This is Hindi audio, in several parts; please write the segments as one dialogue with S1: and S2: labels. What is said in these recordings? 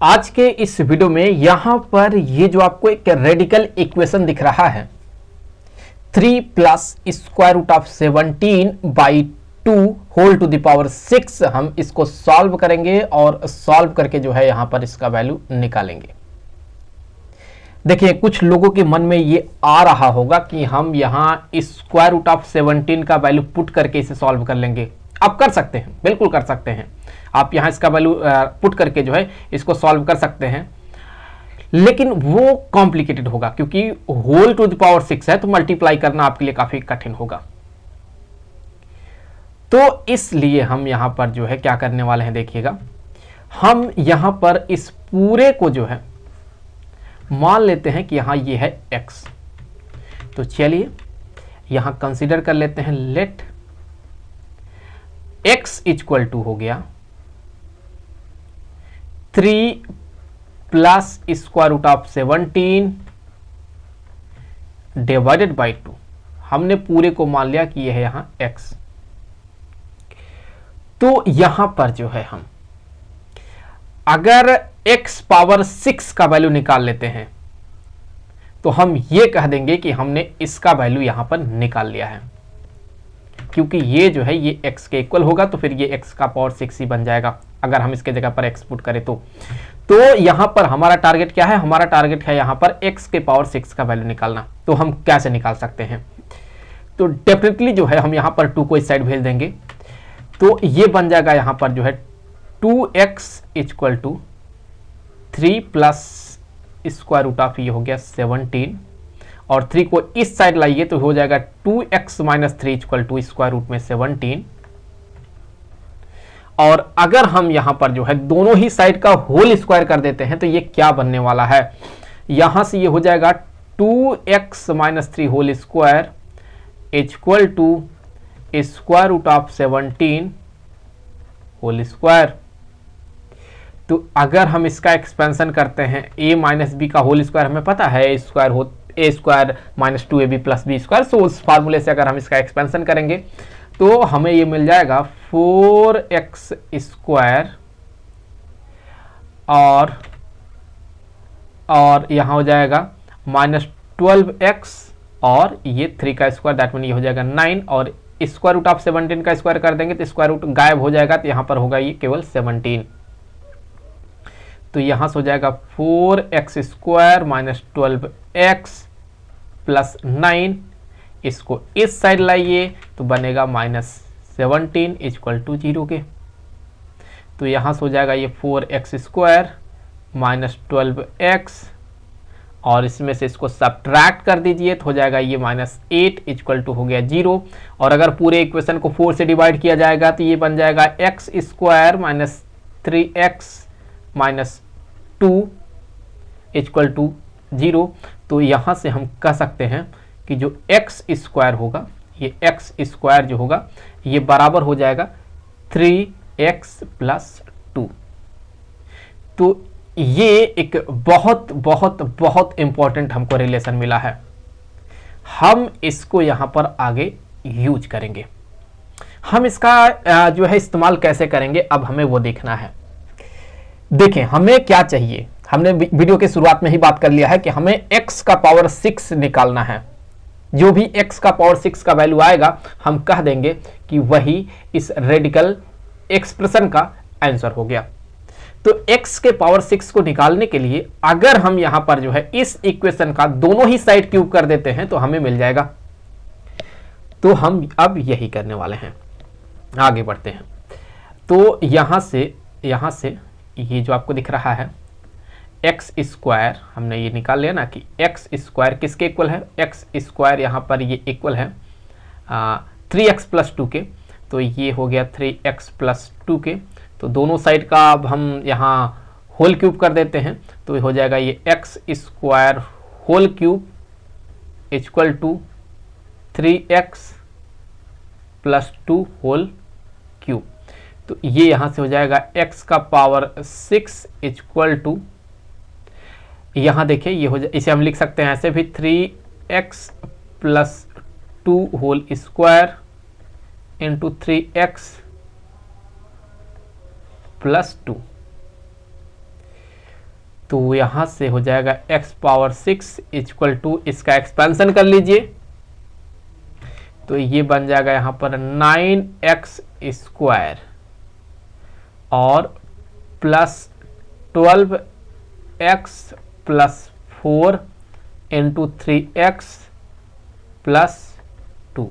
S1: आज के इस वीडियो में यहां पर ये जो आपको एक रेडिकल इक्वेशन दिख रहा है 3 plus square root of 17/2 whole to the power 6, हम इसको सॉल्व करेंगे और सॉल्व करके जो है यहां पर इसका वैल्यू निकालेंगे। देखिए कुछ लोगों के मन में ये आ रहा होगा कि हम यहां स्क्वायर रूट ऑफ 17 का वैल्यू पुट करके इसे सॉल्व कर लेंगे। आप कर सकते हैं, बिल्कुल कर सकते हैं। आप यहां इसका वैल्यू पुट करके जो है इसको सॉल्व कर सकते हैं, लेकिन वो कॉम्प्लिकेटेड होगा क्योंकि होल टू द पावर 6 है तो मल्टीप्लाई करना आपके लिए काफी कठिन होगा। तो इसलिए हम यहां पर जो है क्या करने वाले हैं, देखिएगा हम यहां पर इस पूरे को जो है मान लेते हैं कि यहां ये है x। तो चलिए यहां कंसीडर कर लेते हैं, लेट x इक्वल टू हो गया 3 plus square root of 17 divided by 2। हमने पूरे को मान लिया कि यह है यहां x। तो यहां पर जो है हम अगर x पावर 6 का वैल्यू निकाल लेते हैं तो हम ये कह देंगे कि हमने इसका वैल्यू यहां पर निकाल लिया है, क्योंकि ये जो है ये x के इक्वल होगा तो फिर ये x का पावर 6 ही बन जाएगा अगर हम इसके जगह पर x पुट करें तो यहां पर हमारा टारगेट क्या है, हमारा टारगेट है यहां पर x के पावर 6 का वैल्यू निकालना। तो हम कैसे निकाल सकते हैं, तो डेफिनेटली जो है हम यहां पर 2 को इस साइड भेज देंगे तो ये बन जाएगा यहां पर जो है 2x equal to 3 plus square root of ये हो गया 17 और 3 को इस साइड लाइए तो हो जाएगा 2x minus 3 equal to square root में 17। और अगर हम यहां पर जो है दोनों ही साइड का होल स्क्वायर कर देते हैं तो ये क्या बनने वाला है, यहां से ये हो जाएगा 2x minus 3 whole square equal to square root of 17 whole square. तो अगर हम इसका एक्सपेंशन करते हैं a माइनस बी का होल स्क्वायर हमें पता है A square minus 2ab plus B square, so उस फार्मूले से अगर हम इसका एक्सपेंशन करेंगे तो हमें ये मिल जाएगा 4x स्क्वायर और यहां हो जाएगा माइनस 12x और ये 3 का स्क्वायर, दैट मीन ये हो जाएगा 9 और स्क्वायर रूट ऑफ 17 का स्क्वायर कर देंगे तो स्क्वायर रूट गायब हो जाएगा तो यहां पर होगा ये केवल 17। तो यहां से हो जाएगा 4x square minus 12x plus 9, इसको इस साइड लाइए तो बनेगा माइनस 17 इक्वल टू 0 के। तो यहां से हो जाएगा ये 4x स्क्वायर माइनस 12x और इसमें से इसको सब्ट्रैक्ट कर दीजिए तो हो जाएगा ये माइनस 8 इक्वल टू हो गया 0। और अगर पूरे इक्वेशन को 4 से डिवाइड किया जाएगा तो ये बन जाएगा x square minus 3x minus 2 equal to 0। तो यहां से हम कह सकते हैं कि जो x स्क्वायर होगा, ये x स्क्वायर जो होगा ये बराबर हो जाएगा 3x प्लस 2। तो ये एक बहुत बहुत बहुत इंपॉर्टेंट हमको रिलेशन मिला है, हम इसको यहां पर आगे यूज करेंगे। हम इसका जो है इस्तेमाल कैसे करेंगे अब हमें वो देखना है। देखें हमें क्या चाहिए, हमने वीडियो के शुरुआत में ही बात कर लिया है कि हमें x का पावर 6 निकालना है। जो भी x का पावर 6 का वैल्यू आएगा हम कह देंगे कि वही इस रेडिकल एक्सप्रेशन का आंसर हो गया। तो x के पावर 6 को निकालने के लिए अगर हम यहां पर जो है इस इक्वेशन का दोनों ही साइड क्यूब कर देते हैं तो हमें मिल जाएगा। तो हम अब यही करने वाले हैं, आगे बढ़ते हैं। तो यहां से ये जो आपको दिख रहा है x स्क्वायर, हमने ये निकाल लिया ना कि x स्क्वायर किसके इक्वल है, x स्क्वायर यहाँ पर ये इक्वल है 3x प्लस 2 के। तो ये हो गया 3x प्लस 2 के। तो दोनों साइड का अब हम यहाँ होल क्यूब कर देते हैं तो हो जाएगा ये x square whole cube equal to 3x plus 2 whole cube. तो ये यहां से हो जाएगा x का पावर 6 इक्वल टू, यहां देखिए ये हो जाए, इसे हम लिख सकते हैं ऐसे भी 3x plus 2 whole square into 3x plus 2। तो यहाँ से हो जाएगा x पावर 6 इक्वल टू, इसका एक्सपेंशन कर लीजिए तो ये बन जाएगा यहाँ पर 9x स्क्वायर और plus 12x plus 4 into 3x plus 2।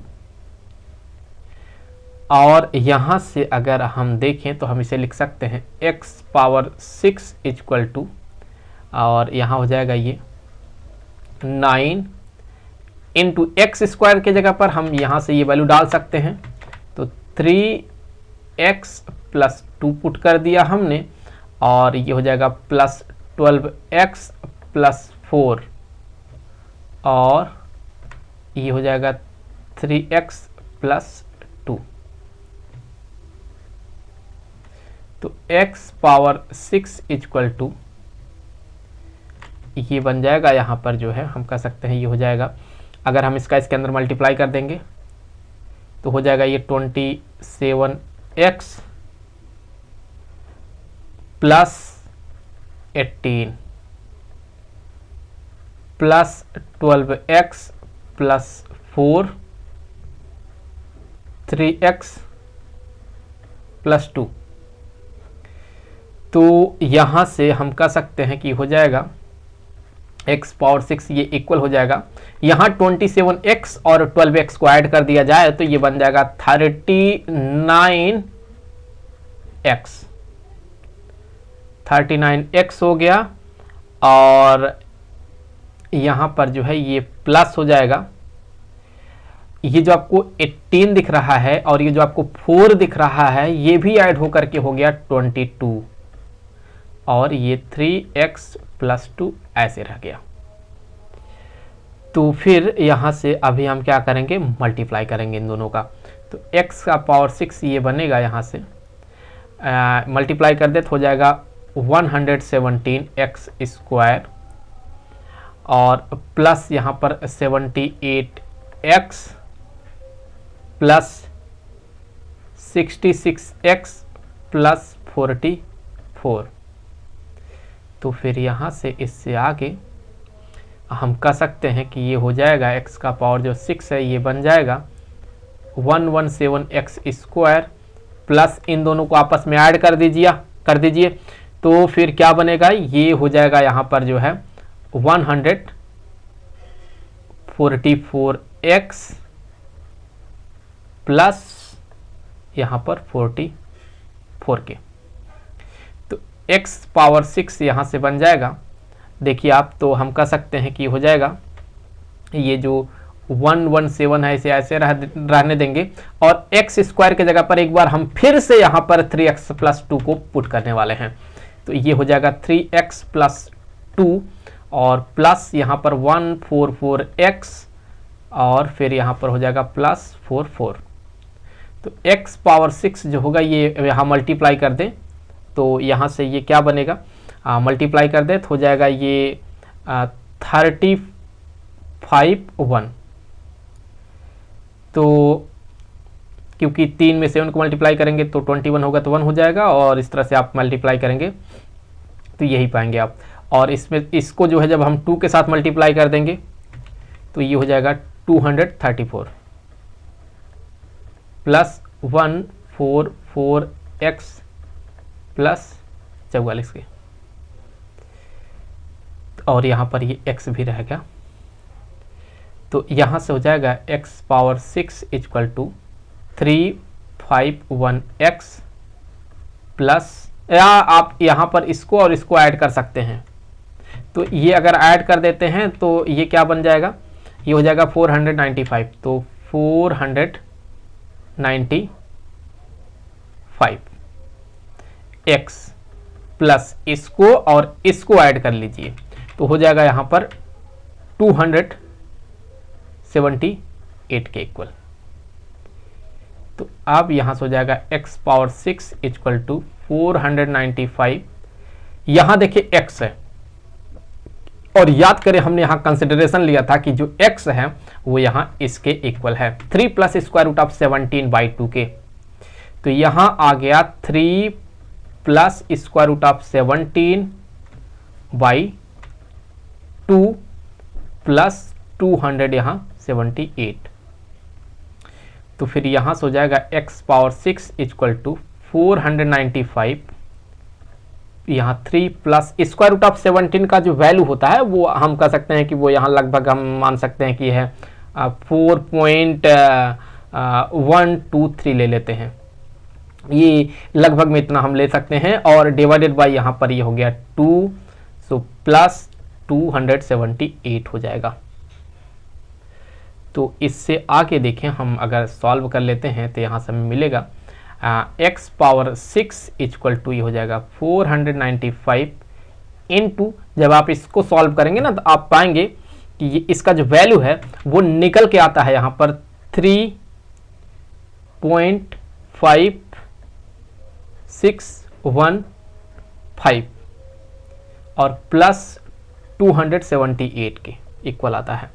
S1: और यहाँ से अगर हम देखें तो हम इसे लिख सकते हैं x पावर 6 इक्वल टू, और यहाँ हो जाएगा ये 9 इंटू एक्स स्क्वायर के जगह पर हम यहाँ से ये वैल्यू डाल सकते हैं, तो 3x प्लस 2 पुट कर दिया हमने, और ये हो जाएगा प्लस 12x प्लस 4 और ये हो जाएगा 3x प्लस 2। तो x पावर 6 इक्वल टू ये बन जाएगा यहाँ पर जो है हम कह सकते हैं ये हो जाएगा, अगर हम इसका इसके अंदर मल्टीप्लाई कर देंगे तो हो जाएगा ये 27x plus 18 plus 12x plus 4 3x plus 2। तो यहाँ से हम कह सकते हैं कि हो जाएगा x पावर 6 ये इक्वल हो जाएगा, यहाँ 27x और 12x को ऐड कर दिया जाए तो ये बन जाएगा 39x हो गया, और यहाँ पर जो है ये प्लस हो जाएगा, ये जो आपको 18 दिख रहा है और ये जो आपको 4 दिख रहा है ये भी ऐड होकर के हो गया 22, और ये 3x प्लस 2 ऐसे रह गया। तो फिर यहाँ से अभी हम क्या करेंगे, मल्टीप्लाई करेंगे इन दोनों का, तो x का पावर 6 ये बनेगा, यहाँ से मल्टीप्लाई कर दे तो हो जाएगा 117x स्क्वायर और प्लस यहाँ पर 78x प्लस 66x प्लस 44। तो फिर यहाँ से इससे आगे हम कह सकते हैं कि ये हो जाएगा x का पावर जो 6 है ये बन जाएगा 117x स्क्वायर प्लस इन दोनों को आपस में ऐड कर दीजिए तो फिर क्या बनेगा, ये हो जाएगा यहाँ पर जो है 144x प्लस यहाँ पर 44k। तो x पावर 6 यहाँ से बन जाएगा, देखिए आप, तो हम कह सकते हैं कि हो जाएगा ये जो 117 है इसे ऐसे रहने देंगे और x स्क्वायर के जगह पर एक बार हम फिर से यहाँ पर 3x प्लस 2 को पुट करने वाले हैं, तो ये हो जाएगा 3x प्लस 2 और प्लस यहाँ पर 144x और फिर यहाँ पर हो जाएगा प्लस 44। तो x पावर 6 जो होगा ये यहाँ मल्टीप्लाई कर दें तो यहाँ से ये क्या बनेगा, मल्टीप्लाई कर दे तो हो जाएगा ये 35 तो क्योंकि 3 में 7 को मल्टीप्लाई करेंगे तो 21 होगा तो 1 हो जाएगा, और इस तरह से आप मल्टीप्लाई करेंगे तो यही पाएंगे आप। और इसमें इसको जो है जब हम 2 के साथ मल्टीप्लाई कर देंगे तो ये हो जाएगा 234 प्लस 144x प्लस 44 के, और यहाँ पर ये x भी रहेगा, तो यहाँ से हो जाएगा x power 6 equal to 351x plus, या आप यहाँ पर इसको और इसको ऐड कर सकते हैं, तो ये अगर ऐड कर देते हैं तो ये क्या बन जाएगा, ये हो जाएगा 495, तो 495x प्लस इसको और इसको ऐड कर लीजिए तो हो जाएगा यहाँ पर 278 के इक्वल। तो अब यहाँ से हो जाएगा x पावर 6 इक्वल टू 495, यहाँ देखिए x है और याद करें हमने यहाँ कंसिडरेशन लिया था कि जो x है वो यहाँ इसके इक्वल है 3 प्लस स्क्वायर रूट ऑफ 17/2 के, तो यहाँ आ गया 3 plus square root of 17 by 2 plus 200 यहाँ 78। तो फिर यहाँ से हो जाएगा x पावर 6 इक्वल टू 495, यहाँ 3 प्लस स्क्वायर रूट ऑफ 17 का जो वैल्यू होता है वो हम कह सकते हैं कि वो यहाँ लगभग हम मान सकते हैं कि है 4.123 ले लेते हैं, ये लगभग में इतना हम ले सकते हैं। और डिवाइडेड बाय यहाँ पर ये हो गया 2, सो प्लस 278 हो जाएगा। तो इससे आगे देखें हम अगर सॉल्व कर लेते हैं तो यहाँ से हमें मिलेगा x पावर 6 इक्वल टू ये हो जाएगा 495 इंटू, जब आप इसको सॉल्व करेंगे ना तो आप पाएंगे कि ये इसका जो वैल्यू है वो निकल के आता है यहाँ पर 3.5615 और प्लस 278 के इक्वल आता है।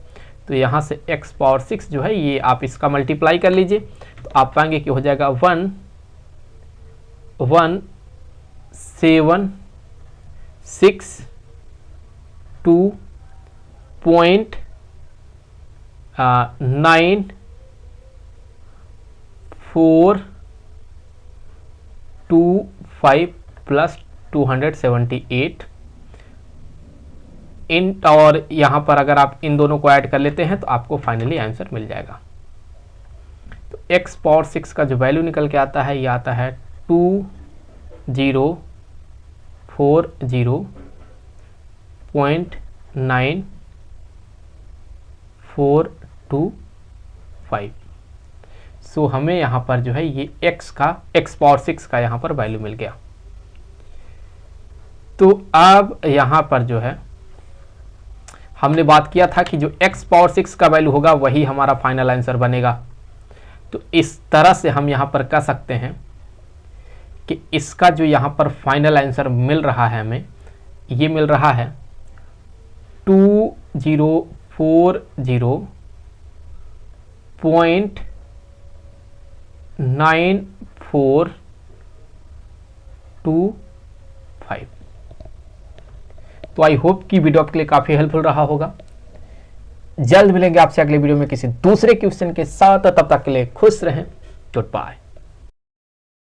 S1: तो यहाँ से x पावर 6 जो है ये आप इसका मल्टीप्लाई कर लीजिए तो आप पाएंगे कि हो जाएगा 1,162.9425 प्लस 278 इंट, और यहाँ पर अगर आप इन दोनों को ऐड कर लेते हैं तो आपको फाइनली आंसर मिल जाएगा। तो x पावर 6 का जो वैल्यू निकल के आता है ये आता है 2040.9425। सो हमें यहाँ पर जो है ये x पावर 6 का यहाँ पर वैल्यू मिल गया। तो अब यहाँ पर जो है हमने बात किया था कि जो x पावर 6 का वैल्यू होगा वही हमारा फाइनल आंसर बनेगा। तो इस तरह से हम यहाँ पर कह सकते हैं कि इसका जो यहाँ पर फाइनल आंसर मिल रहा है हमें, ये मिल रहा है 2040.9425। तो आई होप कि वीडियो आपके लिए काफ़ी हेल्पफुल रहा होगा। जल्द मिलेंगे आपसे अगले वीडियो में किसी दूसरे क्वेश्चन के साथ, तब तक के लिए खुश रहें। Good bye.